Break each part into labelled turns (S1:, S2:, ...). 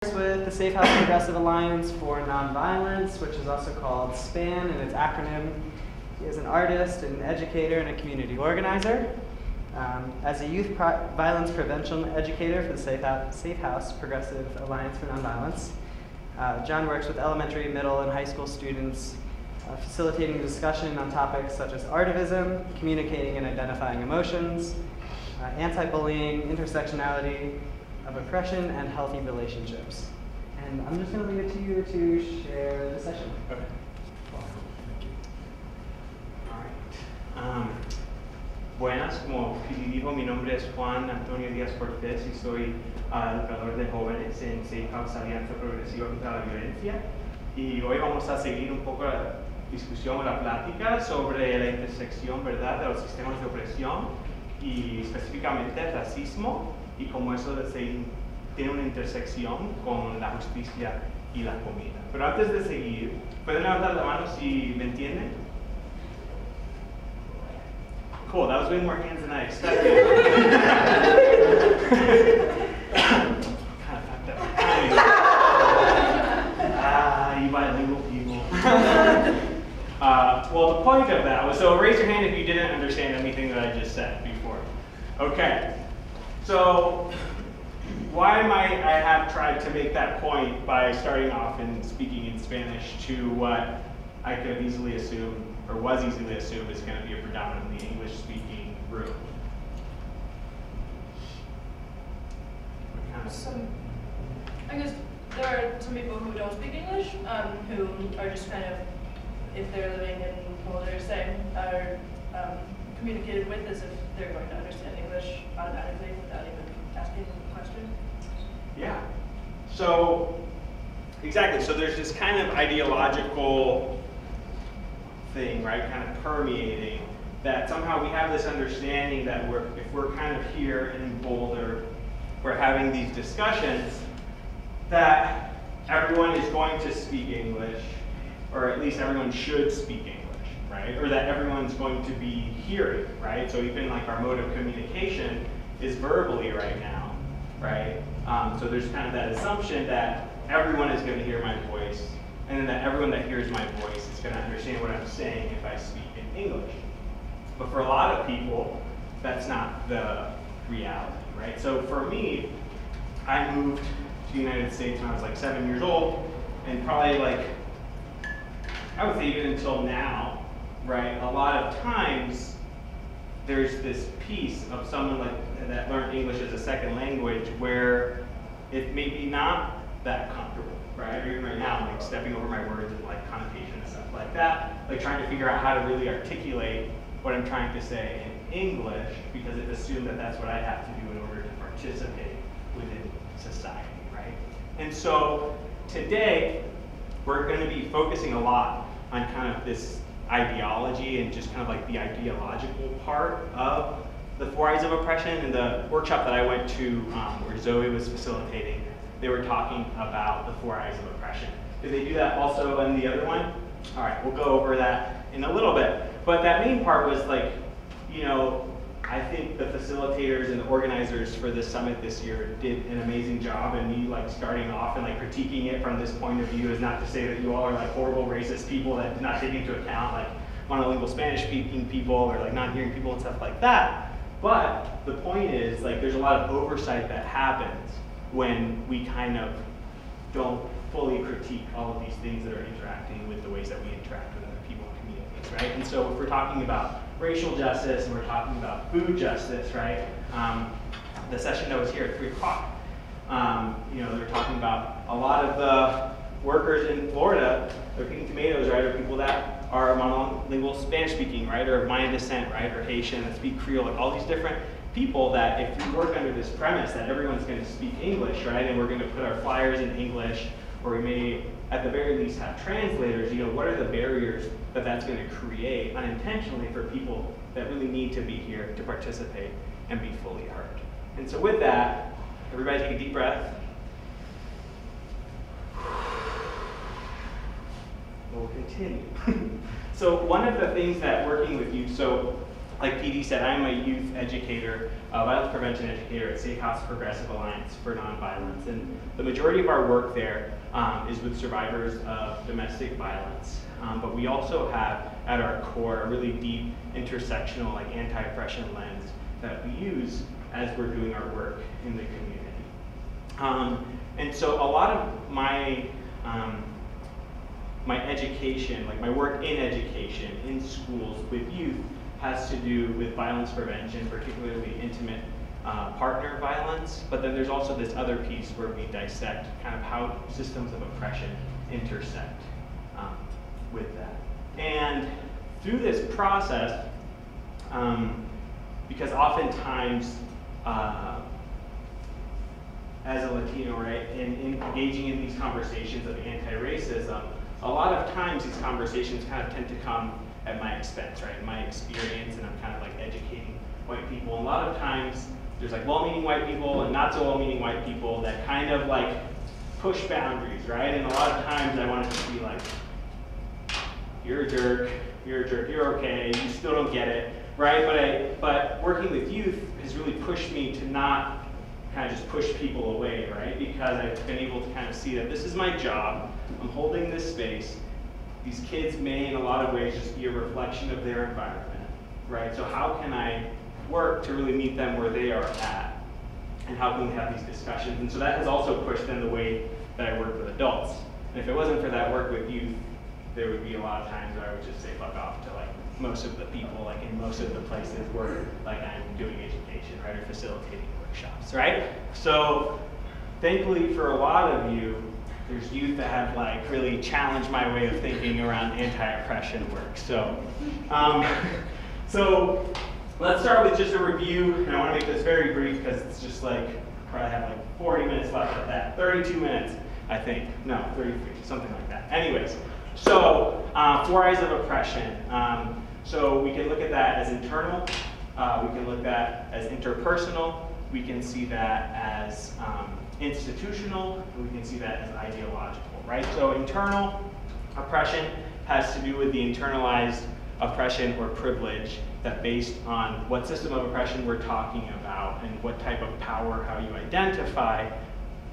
S1: With the Safehouse Progressive Alliance for Nonviolence, which is also called SPAN in its acronym. He is an artist, an educator, and a community organizer. As a youth violence prevention educator for the Safehouse Progressive Alliance for Nonviolence, John works with elementary, middle, and high school students, facilitating discussion on topics such as artivism, communicating and identifying emotions, anti-bullying, intersectionality of oppression, and healthy relationships. And I'm just going to leave it to you to share the session.
S2: Okay. Thank you. All right. Buenas, como Pili dijo, mi nombre es Juan Antonio Díaz Cortés y soy educador de jóvenes en Safehouse Alianza Progresiva contra la Violencia. Y hoy vamos a seguir un poco la discusión o la plática sobre la intersección, ¿verdad?, de los sistemas de opresión y específicamente el racismo y cómo eso tiene una intersección con la justicia y la comida. Pero antes de seguir, ¿pueden levantar la mano si me entienden? Cool, that was way more hands than I expected. You bilingual people. Well, the point of that was, so raise your hand if you didn't understand anything that I just said before. Okay, so why might I have tried to make that point by starting off and speaking in Spanish to what I could easily assume, or was easily assumed, is going to be a predominantly English-speaking room?
S3: I guess there are some people who don't speak English, who are just kind of, if they're living in Boulder, say, are communicated with as if they're going to understand English automatically without even asking a question.
S2: Yeah. So, exactly. So there's this kind of ideological thing, right, kind of permeating, that somehow we have this understanding that if we're kind of here in Boulder, we're having these discussions, that everyone is going to speak English, or at least everyone should speak English, right? Or that everyone's going to be hearing, right? So even like our mode of communication is verbally right now, right? So there's kind of that assumption that everyone is going to hear my voice, and then that everyone that hears my voice is going to understand what I'm saying if I speak in English. But for a lot of people, that's not the reality, right? So for me, I moved to the United States when I was like 7 years old, and probably like, I would say even until now, right, a lot of times there's this piece of someone like that learned English as a second language where it may be not that comfortable, right? Or even right now, like stepping over my words and like connotation and stuff like that, like trying to figure out how to really articulate what I'm trying to say in English, because it's assumed that that's what I have to do in order to participate within society, right? And so today, we're going to be focusing a lot on kind of this ideology and just kind of like the ideological part of the four eyes of oppression. In the workshop that I went to, where Zoe was facilitating, they were talking about the four eyes of oppression. Did they do that also in the other one? All right, we'll go over that in a little bit. But that main part was like, you know, I think the facilitators and the organizers for this summit this year did an amazing job, and me like starting off and like critiquing it from this point of view is not to say that you all are like horrible racist people that do not take into account like monolingual Spanish speaking people or like not hearing people and stuff like that. But the point is, like, there's a lot of oversight that happens when we kind of don't fully critique all of these things that are interacting with the ways that we interact with other people and communities, right? And so if we're talking about racial justice and we're talking about food justice, right? The session that was here at 3 o'clock, you know, they're talking about a lot of the workers in Florida, they're picking tomatoes, right, or people that are monolingual Spanish speaking, right, or of Mayan descent, right, or Haitian that speak Creole, like all these different people that if we work under this premise that everyone's going to speak English, right, and we're going to put our flyers in English, or we may at the very least have translators, you know, what are the barriers that that's going to create unintentionally for people that really need to be here to participate and be fully heard. And so with that, everybody take a deep breath. We'll continue. So one of the things that working with youth, so like PD said, I'm a youth educator a violence prevention educator at Safehouse Progressive Alliance for Nonviolence. And the majority of our work there is with survivors of domestic violence. But we also have, at our core, a really deep intersectional, like anti-oppression lens that we use as we're doing our work in the community. And so a lot of my my education, like my work in education, in schools with youth, has to do with violence prevention, particularly intimate partner violence. But then there's also this other piece where we dissect kind of how systems of oppression intersect with that. And through this process, because oftentimes, as a Latino, right, in engaging in these conversations of anti-racism, a lot of times these conversations kind of tend to come at my expense, right, in my experience, and I'm kind of like educating white people. And a lot of times there's like well-meaning white people and not so well-meaning white people that kind of like push boundaries, right? And a lot of times I want it to be like, you're a jerk, you're okay, you still don't get it, right? But working with youth has really pushed me to not kind of just push people away, right? Because I've been able to kind of see that this is my job, I'm holding this space. These kids may, in a lot of ways, just be a reflection of their environment, right? So how can I work to really meet them where they are at? And how can we have these discussions? And so that has also pushed in the way that I work with adults. And if it wasn't for that work with youth, there would be a lot of times where I would just say fuck off to like most of the people, like in most of the places where like I'm doing education, right, or facilitating workshops, right? So thankfully for a lot of you, there's youth that have like really challenged my way of thinking around anti-oppression work. So, so let's start with just a review, and I want to make this very brief because it's just like probably have like 40 minutes left of that, 32 minutes, I think. No, 33, something like that. Anyways, so 4 eyes of oppression. So we can look at that as internal. We can look at that as interpersonal. We can see that as institutional, and we can see that as ideological, right? So internal oppression has to do with the internalized oppression or privilege that based on what system of oppression we're talking about and what type of power, how you identify,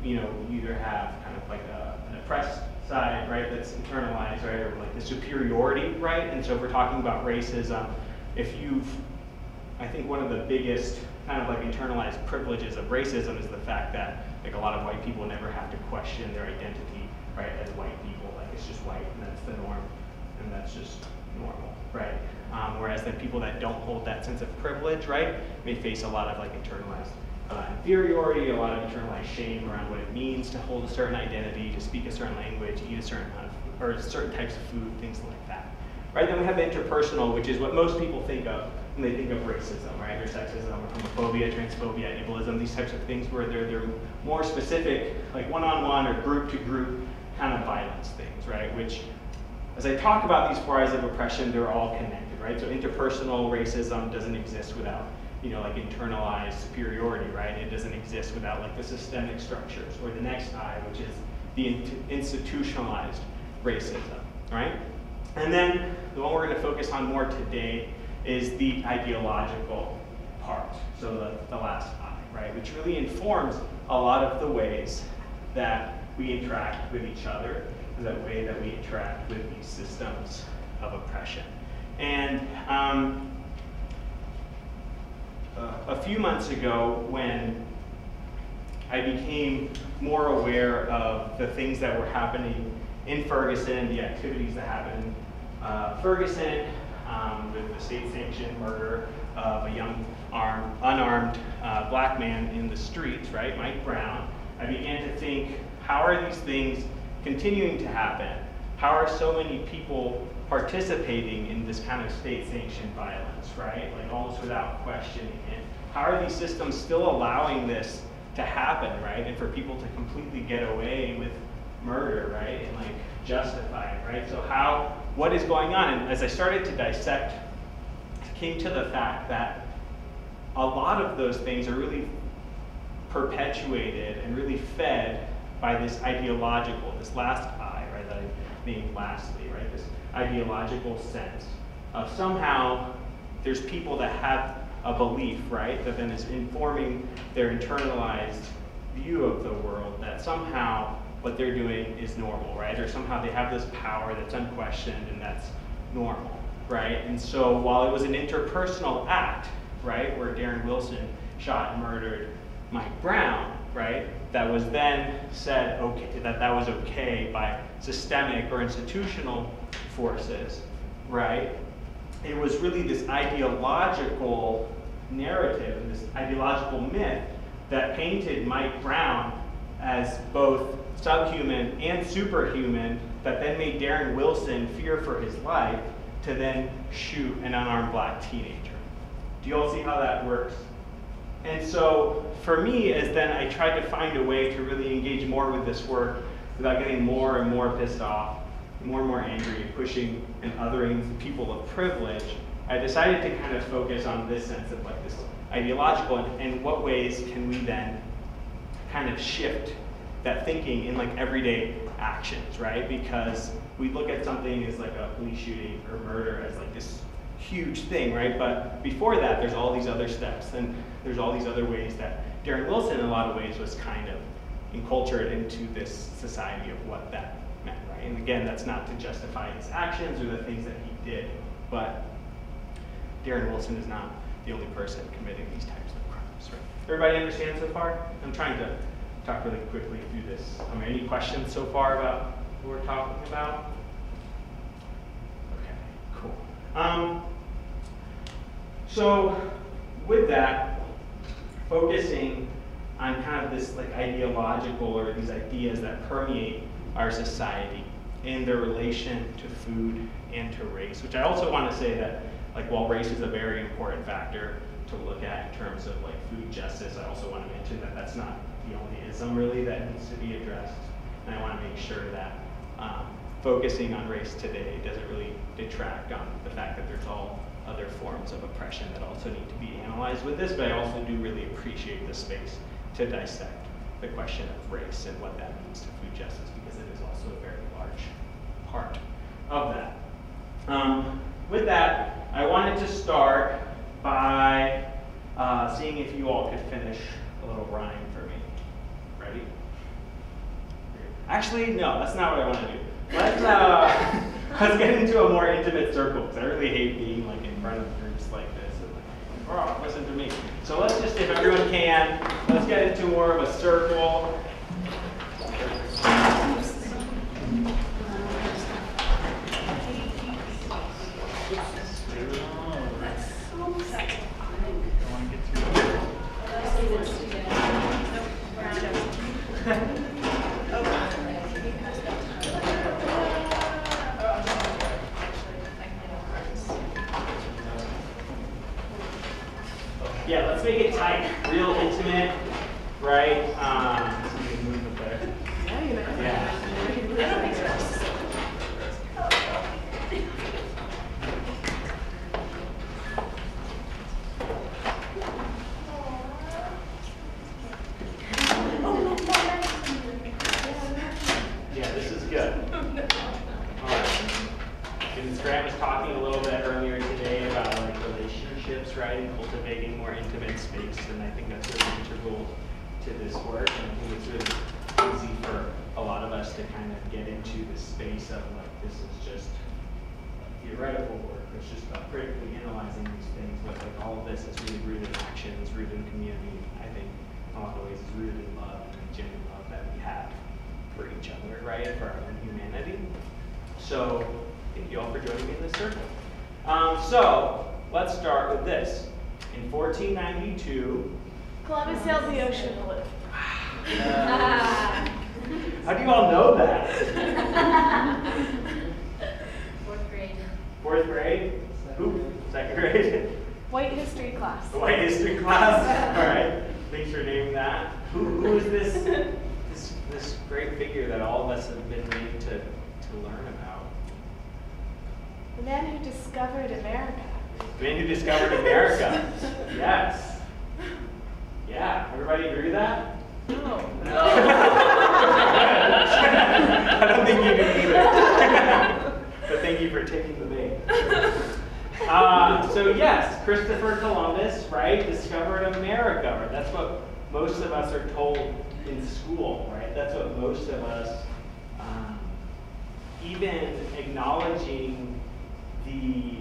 S2: you either have kind of like an oppressed side, right, that's internalized, right, or like the superiority, right? And so if we're talking about racism, I think one of the biggest kind of like internalized privileges of racism is the fact that like a lot of white people never have to question their identity, right, as white people. Like it's just white and that's the norm and that's just normal, right? Whereas then people that don't hold that sense of privilege, right, may face a lot of like internalized inferiority, a lot of internalized shame around what it means to hold a certain identity, to speak a certain language, eat a certain amount of, or certain types of food, things like that. Right? Then we have the interpersonal, which is what most people think of when they think of racism, right? Or sexism, or homophobia, transphobia, ableism, these types of things where they're more specific, like one-on-one or group-to-group kind of violence things, right? Which, as I talk about these 4 eyes of oppression, they're all connected, right? So interpersonal racism doesn't exist without, like internalized superiority, right? It doesn't exist without like the systemic structures, or the next eye, which is the institutionalized racism, right? And then the one we're going to focus on more today is the ideological part, so the last eye, right? Which really informs a lot of the ways that we interact with each other, the way that we interact with these systems of oppression. And a few months ago, when I became more aware of the things that were happening in Ferguson, the activities that happened in Ferguson, with the state-sanctioned murder of a young unarmed black man in the streets, right, Mike Brown, I began to think, how are these things continuing to happen? How are so many people participating in this kind of state-sanctioned violence, right? Like almost without questioning it. How are these systems still allowing this to happen, right? And for people to completely get away with murder, right? And like justify it, right? So what is going on? And as I started to dissect, I came to the fact that a lot of those things are really perpetuated and really fed by this ideological, this last eye, right, that I named lastly, right? This ideological sense of somehow there's people that have a belief, right, that then is informing their internalized view of the world, that somehow what they're doing is normal, right? Or somehow they have this power that's unquestioned and that's normal, right? And so while it was an interpersonal act, right, where Darren Wilson shot and murdered Mike Brown, right, that was then said okay, that was okay by systemic or institutional forces, right? It was really this ideological narrative, this ideological myth that painted Mike Brown as both subhuman and superhuman, that then made Darren Wilson fear for his life to then shoot an unarmed black teenager. Do you all see how that works? And so for me, as then I tried to find a way to really engage more with this work without getting more and more pissed off, more and more angry, and pushing and othering people of privilege, I decided to kind of focus on this sense of like this ideological, and what ways can we then kind of shift that thinking in like everyday actions, right? Because we look at something as like a police shooting or murder as like this huge thing, right? But before that, there's all these other steps, and there's all these other ways that Darren Wilson, in a lot of ways, was kind of enculturated into this society of what that meant, right? And again, that's not to justify his actions or the things that he did, but Darren Wilson is not the only person committing these types of crimes, right? Everybody understand so far? I'm trying to talk really quickly through this. Any questions so far about what we're talking about? Okay, cool. So with that, focusing on kind of this like ideological or these ideas that permeate our society in their relation to food and to race, which I also want to say that like while race is a very important factor to look at in terms of like food justice, I also want to mention that that's not the only ism really that needs to be addressed. And I want to make sure that focusing on race today doesn't really detract on the fact that there's all other forms of oppression that also need to be analyzed with this, but I also do really appreciate the space to dissect the question of race and what that means to food justice, because it is also a very large part of that. With that, I wanted to start by seeing if you all could finish a little rhyme for me. Ready? Actually, no, that's not what I want to do. Let's get into a more intimate circle, because I really hate being like in front of groups like this and like, oh, listen to me. So let's just, if everyone can, let's get into more of a circle. Yeah, let's make it tight, real intimate, right? So you can move it there. Yeah. Yeah, this is good. All right. And Grant was talking a little bit earlier today about like relationships, right, and cultivating more intimate space, and I think that's really integral to this work. And I think it's really easy for a lot of us to kind of get into this space of like, this is just theoretical work. It's just about critically analyzing these things, but like all of this is really rooted in action, it's rooted in community. I think in a lot of ways it's rooted in love and the genuine love that we have for each other, right, for our own humanity. So thank you all for joining me in this circle. So let's start with this. In 1492,
S4: Columbus sailed the ocean blue.
S2: how do you all know that?
S4: Fourth grade.
S2: Fourth grade? Who? Second grade?
S4: White history class.
S2: The white history class. All right. Thanks for naming that. Who is this great figure that all of us have been made to learn about?
S4: The man who discovered America.
S2: The man who discovered America. Yes. Yeah. Everybody agree with that?
S4: No.
S2: I don't think you do either. But thank you for taking the bait. So yes, Christopher Columbus, right, discovered America, right? That's what most of us are told in school, right? That's what most of us, even acknowledging the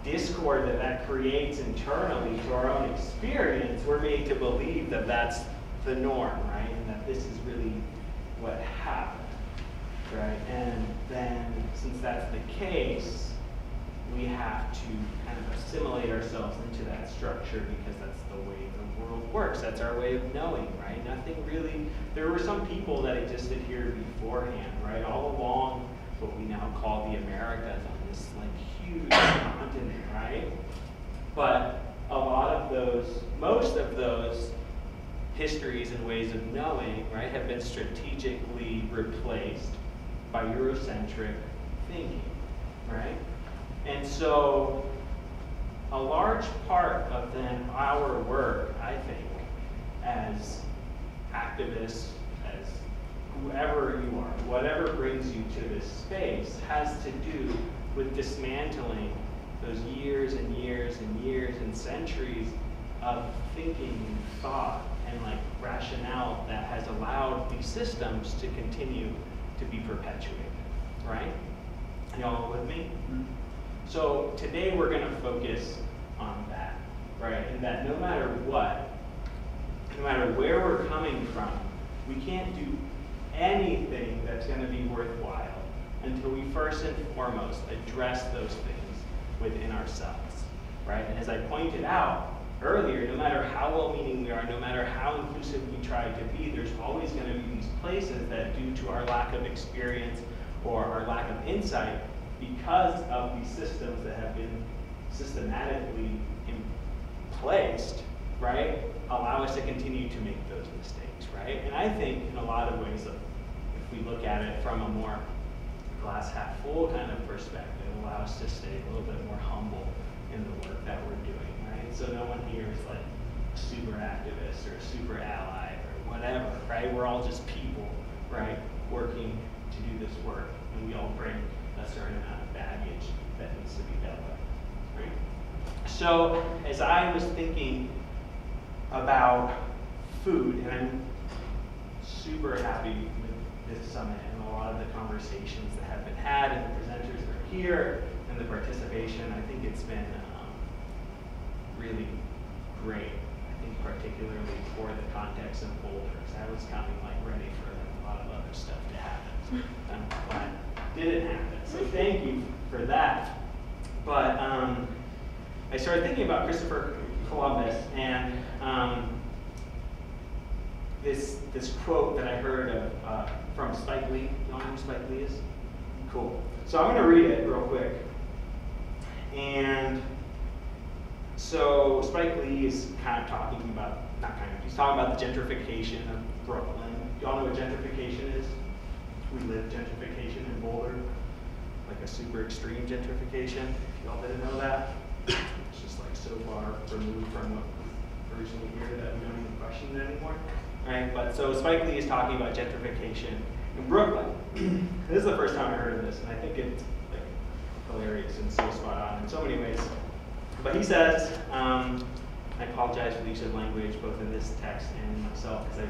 S2: discord that creates internally to our own experience, we're made to believe that that's the norm, right? And that this is really what happened, right? And then, since that's the case, we have to kind of assimilate ourselves into that structure because that's the way the world works. That's our way of knowing, right? Nothing really, there were some people that existed here beforehand, right? All along what we now call the Americas on this like huge continent, right? But a lot of those, most of those histories and ways of knowing, right, have been strategically replaced by Eurocentric thinking, right? And so a large part of then our work, I think, as activists, as whoever you are, whatever brings you to this space, has to do with dismantling those years and years and years and centuries of thinking and thought and like rationale that has allowed these systems to continue to be perpetuated, right? Y'all with me? Mm-hmm. So today we're going to focus on that, right? And that no matter what, no matter where we're coming from, we can't do anything that's going to be worthwhile until we first and foremost address those things within ourselves, right? And as I pointed out earlier, no matter how well-meaning we are, no matter how inclusive we try to be, there's always going to be these places that, due to our lack of experience or our lack of insight, because of these systems that have been systematically placed, right, allow us to continue to make those mistakes, right? And I think in a lot of ways, if we look at it from a more glass half full kind of perspective, it allows us to stay a little bit more humble in the work that we're doing, right? So no one here is like a super activist or a super ally or whatever, right? We're all just people, right, working to do this work, and we all bring a certain amount of baggage that needs to be dealt with, right? So as I was thinking about food, and I'm super happy with this summit and a lot of the conversations that have been had, and the presenters that are here, and the participation, I think it's been really great. I think particularly for the context of Boulder, because I was coming like ready for a lot of other stuff to happen. I'm glad it didn't happen. So thank you for that. But I started thinking about Christopher Columbus and this quote that I heard of from Spike Lee. You know who Spike Lee is? Cool. So I'm going to read it real quick. And so Spike Lee is kind of talking about, he's talking about the gentrification of Brooklyn. Y'all know what gentrification is? We live gentrification in Boulder, like a super extreme gentrification. Y'all didn't know that? It's just like so far removed from what was originally here that we don't even question it anymore. Right? But so Spike Lee is talking about gentrification in Brooklyn. This is the first time I heard of this, and I think it's like hilarious and so spot on in so many ways. But he says, I apologize for the use of language both in this text and myself, because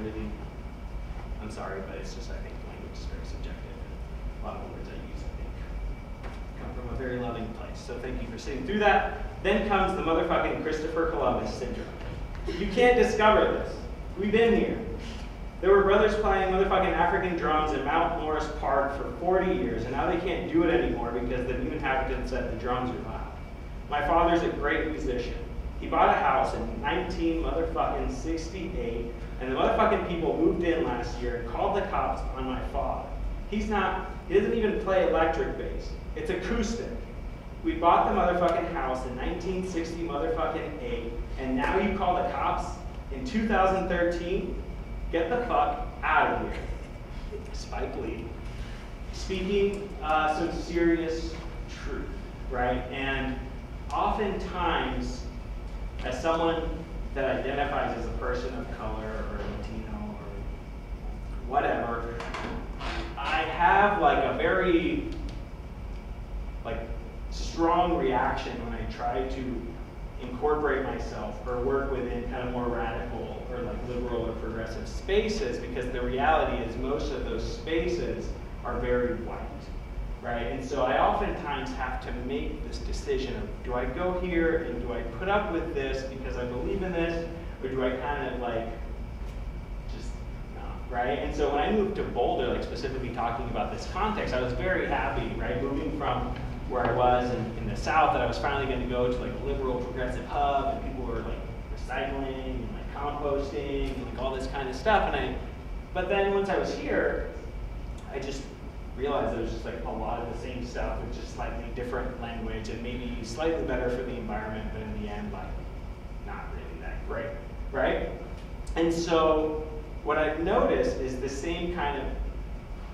S2: I'm sorry, but it's just, I think language is very subjective. And a lot of the words I use, I think, come from a very loving place. So thank you for sitting through that. Then comes the motherfucking Christopher Columbus syndrome. You can't discover this. We've been here. There were brothers playing motherfucking African drums in Mount Morris Park for 40 years, and now they can't do it anymore because the new inhabitants said the drums are loud. My father's a great musician. He bought a house in 1968, and the motherfucking people moved in last year and called the cops on my father. He doesn't even play electric bass. It's acoustic. We bought the motherfucking house in 1968, and now you call the cops in 2013? Get the fuck out of here. Spike Lee. Speaking some serious truth, right? And oftentimes, as someone that identifies as a person of color or Latino or whatever, I have like a very strong reaction when I try to incorporate myself or work within kind of more radical or like liberal or progressive spaces, because the reality is most of those spaces are very white, right? And so I oftentimes have to make this decision of, do I go here and do I put up with this because I believe in this, or do I kind of like just not, right? And so when I moved to Boulder, like specifically talking about this context, I was very happy, right? Moving from where I was in the South, that I was finally going to go to like a liberal progressive hub, and people were like recycling and like composting and like all this kind of stuff. But then once I was here, I just realized it was just like a lot of the same stuff with just slightly different language and maybe slightly better for the environment, but in the end, like not really that great, right? And so what I've noticed is the same kind of,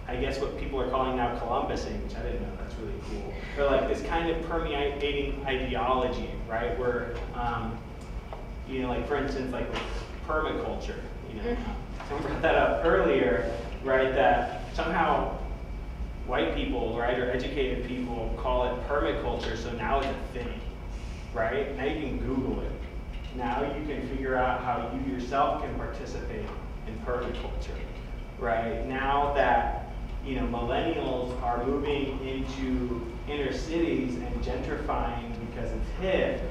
S2: I guess what people are calling now Columbusing, which I didn't know, that's really cool. Or like this kind of permeating ideology, right? Where, you know, like for instance, like with permaculture, you know, someone brought that up earlier, right? That somehow white people, right, or educated people call it permaculture, so now it's a thing, right? Now you can Google it. Now you can figure out how you yourself can participate in permaculture, right? Now that, you know, millennials are moving into inner cities and gentrifying because it's hip,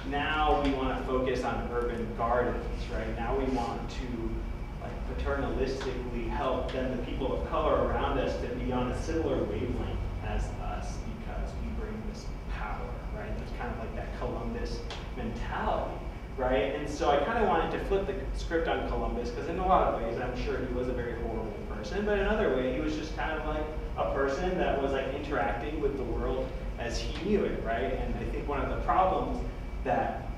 S2: now we want to focus on urban gardens, right? Now we want to like paternalistically help then the people of color around us to be on a similar wavelength as us, because we bring this power, right? It's kind of like that Columbus mentality, right? And so I kind of wanted to flip the script on Columbus, because in a lot of ways I'm sure he was a very horrible person, but in another way he was just kind of like a person that was like interacting with the world as he knew it, right? And I think one of the problems that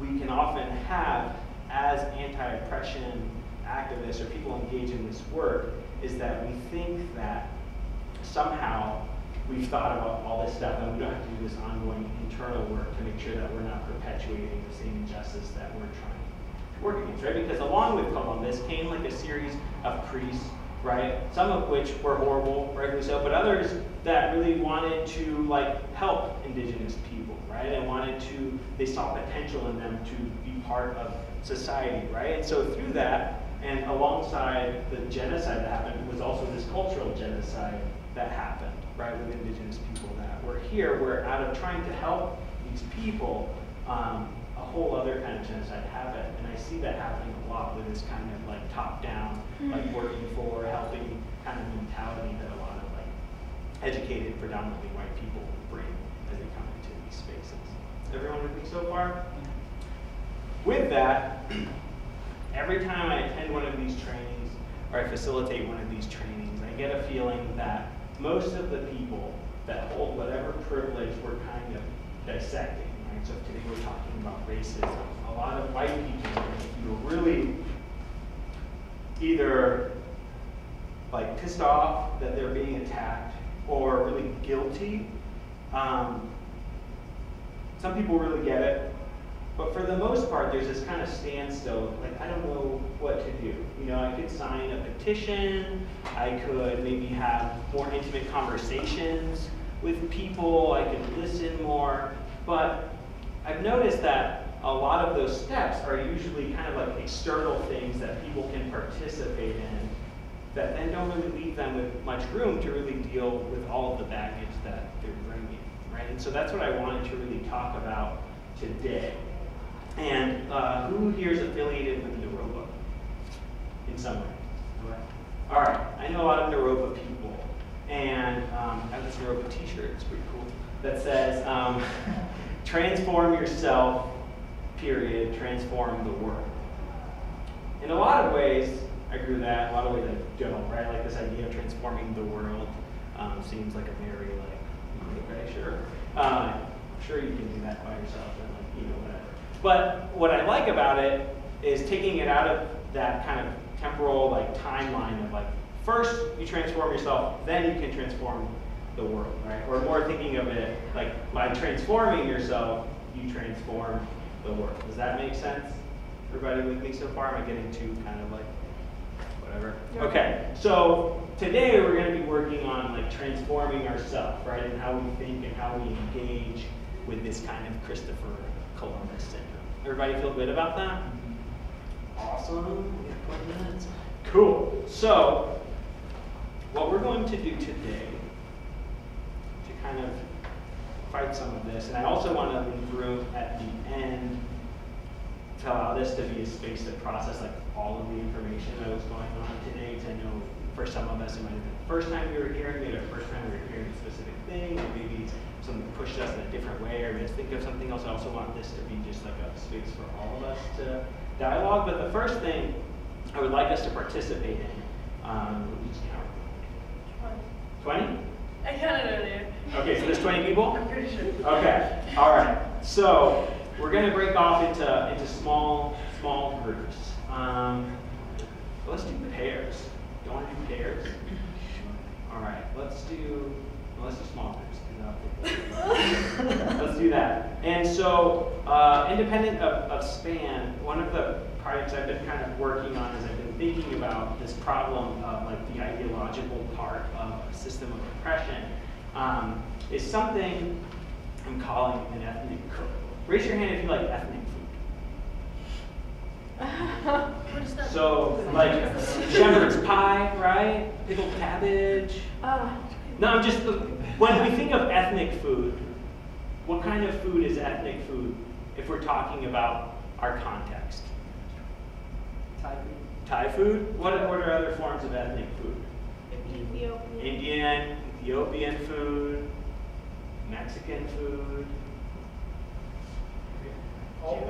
S2: we can often have as anti-oppression activists or people engaged in this work is that we think that somehow we've thought about all this stuff and we don't have to do this ongoing internal work to make sure that we're not perpetuating the same injustice that we're trying to work against, right? Because along with Columbus came like a series of priests, right? Some of which were horrible, rightly so, but others that really wanted to like help indigenous people, right? And they saw potential in them to be part of society, right? And so through that, and alongside the genocide that happened, was also this cultural genocide that happened, right, with indigenous people that were here, where out of trying to help these people, a whole other kind of genocide happened. And I see that happening a lot with this kind of like top-down, like working for, helping kind of mentality that a lot of like educated, predominantly white people bring as they come into these spaces. Everyone with me so far? With that, every time I attend one of these trainings, or I facilitate one of these trainings, I get a feeling that most of the people that hold whatever privilege we're kind of dissecting, right? So today we're talking about racism. A lot of white people feel really either like pissed off that they're being attacked, or really guilty. Some people really get it. But for the most part, there's this kind of standstill, like, I don't know what to do. You know, I could sign a petition, I could maybe have more intimate conversations with people, I could listen more, but I've noticed that a lot of those steps are usually kind of like external things that people can participate in that then don't really leave them with much room to really deal with all of the baggage that they're bringing, right? And so that's what I wanted to really talk about today. And who here is affiliated with Naropa in some way? All right, I know a lot of Naropa people, and I have this Naropa t-shirt, it's pretty cool, that says, transform yourself, period, transform the world. In a lot of ways, I agree with that, in a lot of ways I don't, right? Like this idea of transforming the world seems like a very, like, okay, sure. I'm sure you can do that by yourself, and like, you know, whatever. But what I like about it is taking it out of that kind of temporal like timeline of like, first you transform yourself, then you can transform the world, right? Or more thinking of it like, by transforming yourself, you transform the world. Does that make sense? Everybody with me so far? Am I getting too kind of like, whatever? Okay, so today we're going to be working on like transforming ourselves, right? And how we think and how we engage with this kind of Christopher Columbus syndrome. Everybody feel good about that? Awesome. We have 20 minutes. Cool. So, what we're going to do today to kind of fight some of this, and I also want to leave room at the end to allow this to be a space to process like all of the information that was going on today. Because I know for some of us it might have been the first time we were hearing it, or the first time we were hearing a specific thing, or maybe something pushed us in a different way, or made us think of something else. I also want this to be just like a space for all of us to dialogue. But the first thing I would like us to participate in, each count. 20?
S3: I counted earlier.
S2: Okay, so there's 20 people?
S3: I'm pretty sure.
S2: Okay, all right. So we're going to break off into small groups. Let's do pairs. You want to do pairs? All right, let's do small groups. Let's do that. And so, independent of span, one of the projects I've been kind of working on is I've been thinking about this problem of like the ideological part of a system of oppression is something I'm calling an ethnic cookbook. Raise your hand if you like ethnic food.
S3: What is that?
S2: So, like shepherd's pie, right? Pickled cabbage. No, I'm just, when we think of ethnic food, what kind of food is ethnic food if we're talking about our context?
S1: Thai food.
S2: Thai food? What are other forms of ethnic food?
S4: Ethiopian.
S2: Indian, Ethiopian food, Mexican food.
S5: All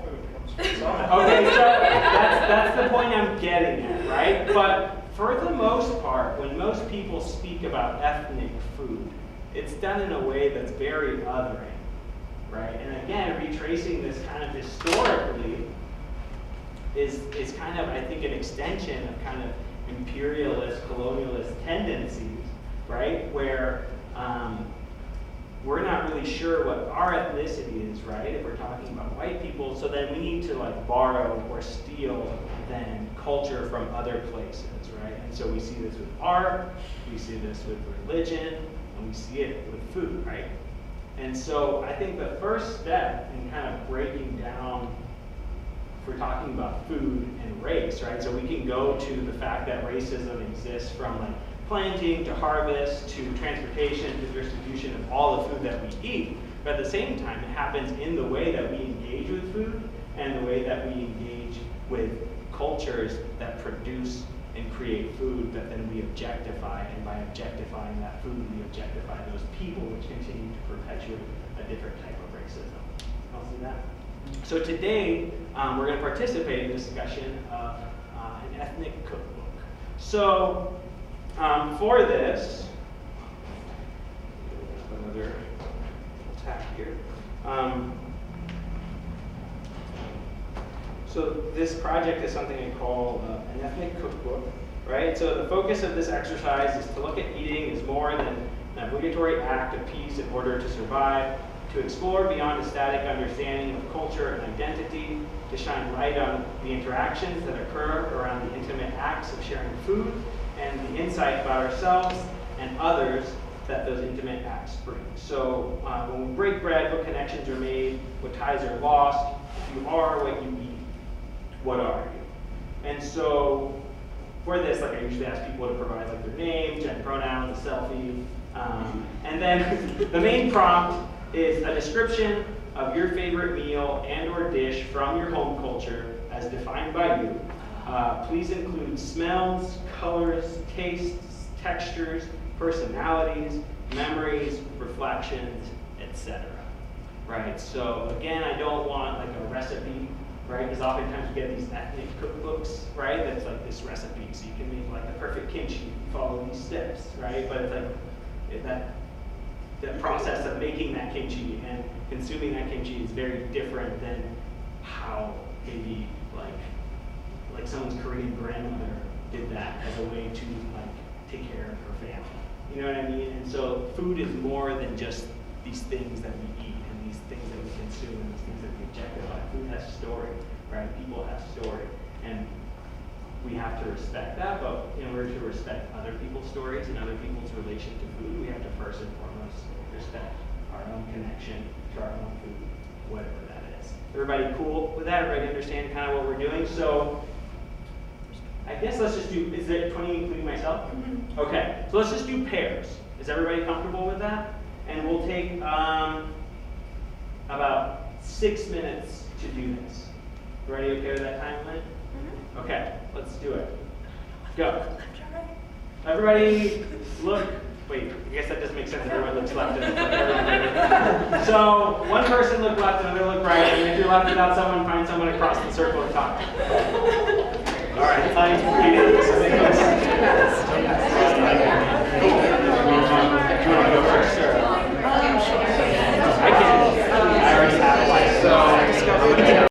S5: food comes from somewhere.
S2: Okay, so that's the point I'm getting at, right? But for the most part, when most people speak about ethnic food, it's done in a way that's very othering, right? And again, retracing this kind of historically is kind of, I think, an extension of kind of imperialist, colonialist tendencies, right? Where we're not really sure what our ethnicity is, right? If we're talking about white people, so then we need to like borrow or steal then culture from other places, right? And so we see this with art, we see this with religion, and we see it with food, right? And so I think the first step in kind of breaking down, if we're talking about food and race, right? So we can go to the fact that racism exists from like planting to harvest to transportation to distribution of all the food that we eat. But at the same time, it happens in the way that we engage with food and the way that we engage with cultures that produce and create food that then we objectify. And by objectifying that food, we objectify those people, which continue to perpetuate a different type of racism. I'll see that. So today, we're going to participate in a discussion of an ethnic cookbook. So for this, another tab here. So this project is something I call an ethnic cookbook, right? So the focus of this exercise is to look at eating as more than an obligatory act of peace in order to survive, to explore beyond a static understanding of culture and identity, to shine light on the interactions that occur around the intimate acts of sharing food, and the insight about ourselves and others that those intimate acts bring. So when we break bread, what connections are made, what ties are lost, if you are what you eat, what are you? And so for this, like I usually ask people to provide like their name, gender pronouns, a selfie, and then the main prompt is a description of your favorite meal and or dish from your home culture as defined by you. Please include smells, colors, tastes, textures, personalities, memories, reflections, etc. Right? So again, I don't want like a recipe, right? Because oftentimes we get these ethnic cookbooks, right? That's like this recipe, so you can make like the perfect kimchi, you follow these steps, right? But it's like the process of making that kimchi and consuming that kimchi is very different than how maybe like someone's Korean grandmother did that as a way to like take care of her family. You know what I mean? And so food is more than just these things that we eat and these things that we consume and these things that we objectify. Food has story, right? People have story. And we have to respect that, but in order to respect other people's stories and other people's relation to food, we have to first and foremost respect our own connection to our own food. whatever that is. Everybody cool with that? Everybody understand kind of what we're doing? So I guess let's just do, is there 20 including myself?
S3: Mhm.
S2: Okay, so let's just do pairs. Is everybody comfortable with that? And we'll take about 6 minutes to do this. Everybody okay with that time limit? Okay, let's do it. Go. Everybody look, wait, I guess that doesn't make sense if everyone looks left and right. So one person look left and another look right, and if you're left without someone, find someone across the circle and talk. All right.